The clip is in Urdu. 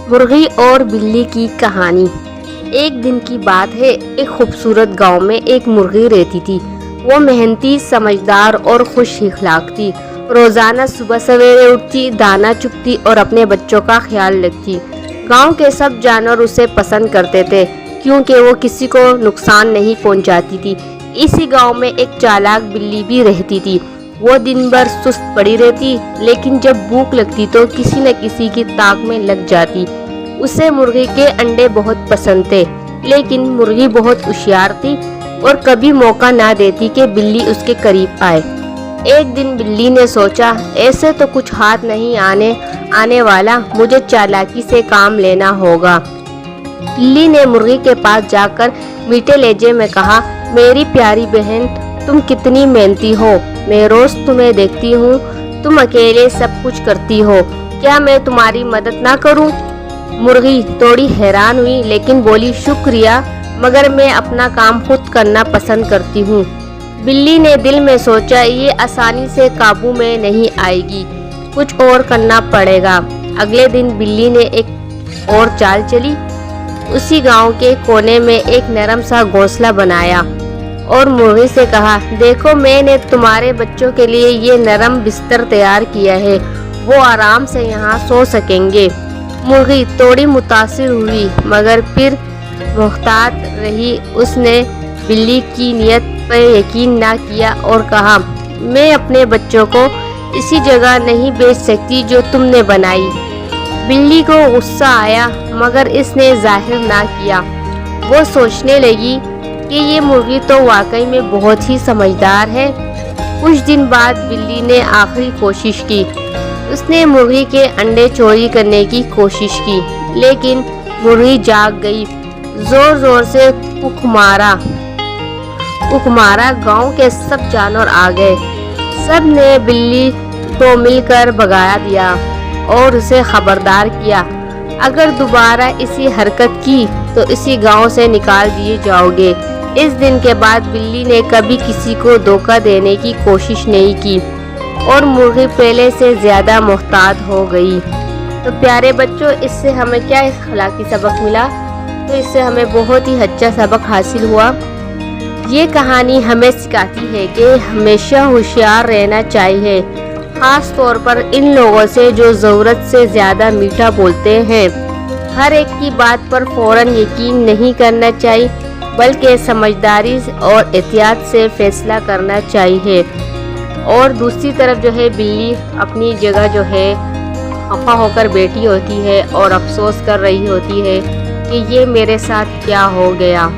مرغی اور بلی کی کہانی۔ ایک دن کی بات ہے، ایک خوبصورت گاؤں میں ایک مرغی رہتی تھی۔ وہ محنتی، سمجھدار اور خوش اخلاق تھی۔ روزانہ صبح سویرے اٹھتی، دانا چگتی اور اپنے بچوں کا خیال رکھتی۔ گاؤں کے سب جانور اسے پسند کرتے تھے کیونکہ وہ کسی کو نقصان نہیں پہنچاتی تھی۔ اسی گاؤں میں ایک چالاک بلی بھی رہتی تھی۔ وہ دن بھر سست پڑی رہتی، لیکن جب بھوک لگتی تو کسی نہ کسی کی تاک میں لگ جاتی۔ اسے مرغی کے انڈے بہت پسند تھے، لیکن مرغی بہت ہوشیار تھی اور کبھی موقع نہ دیتی کہ بلی اس کے قریب آئے۔ ایک دن بلی نے سوچا، ایسے تو کچھ ہاتھ نہیں آنے والا، مجھے چالاکی سے کام لینا ہوگا۔ بلی نے مرغی کے پاس جا کر میٹھے لہجے میں کہا، میری پیاری بہن، تم کتنی محنتی ہو، میں روز تمہیں دیکھتی ہوں، تم اکیلے سب کچھ کرتی ہو، کیا میں تمہاری مدد نہ کروں؟ مرغی تھوڑی حیران ہوئی لیکن بولی، شکریہ، مگر میں اپنا کام خود کرنا پسند کرتی ہوں۔ بلی نے دل میں سوچا، یہ آسانی سے قابو میں نہیں آئے گی، کچھ اور کرنا پڑے گا۔ اگلے دن بلی نے ایک اور چال چلی۔ اسی گاؤں کے کونے میں ایک نرم سا گھونسلہ بنایا اور مرغی سے کہا، دیکھو، میں نے تمہارے بچوں کے لیے یہ نرم بستر تیار کیا ہے، وہ آرام سے یہاں سو سکیں گے۔ مرغی تھوڑی متاثر ہوئی مگر پھر محتاط رہی۔ اس نے بلی کی نیت پر یقین نہ کیا اور کہا، میں اپنے بچوں کو اسی جگہ نہیں بھیج سکتی جو تم نے بنائی۔ بلی کو غصہ آیا مگر اس نے ظاہر نہ کیا۔ وہ سوچنے لگی کہ یہ مرغی تو واقعی میں بہت ہی سمجھدار ہے۔ کچھ دن بعد بلی نے آخری کوشش کی۔ اس نے مرغی کے انڈے چوری کرنے کی کوشش کی، لیکن مرغی جاگ گئی، زور زور سے کک مارا۔ گاؤں کے سب جانور آ گئے، سب نے بلی کو مل کر بھگا دیا اور اسے خبردار کیا، اگر دوبارہ اسی حرکت کی تو اسی گاؤں سے نکال دیے جاؤ گے۔ اس دن کے بعد بلی نے کبھی کسی کو دھوکہ دینے کی کوشش نہیں کی اور مرغی پہلے سے زیادہ محتاط ہو گئی۔ تو پیارے بچوں، اس سے ہمیں کیا اخلاقی سبق ملا؟ تو اس سے ہمیں بہت ہی اچھا سبق حاصل ہوا۔ یہ کہانی ہمیں سکھاتی ہے کہ ہمیشہ ہوشیار رہنا چاہیے، خاص طور پر ان لوگوں سے جو ضرورت سے زیادہ میٹھا بولتے ہیں۔ ہر ایک کی بات پر فوراً یقین نہیں کرنا چاہیے، بلکہ سمجھداری اور احتیاط سے فیصلہ کرنا چاہیے۔ اور دوسری طرف جو ہے، بلی اپنی جگہ جو ہے خفا ہو کر بیٹھی ہوتی ہے اور افسوس کر رہی ہوتی ہے کہ یہ میرے ساتھ کیا ہو گیا۔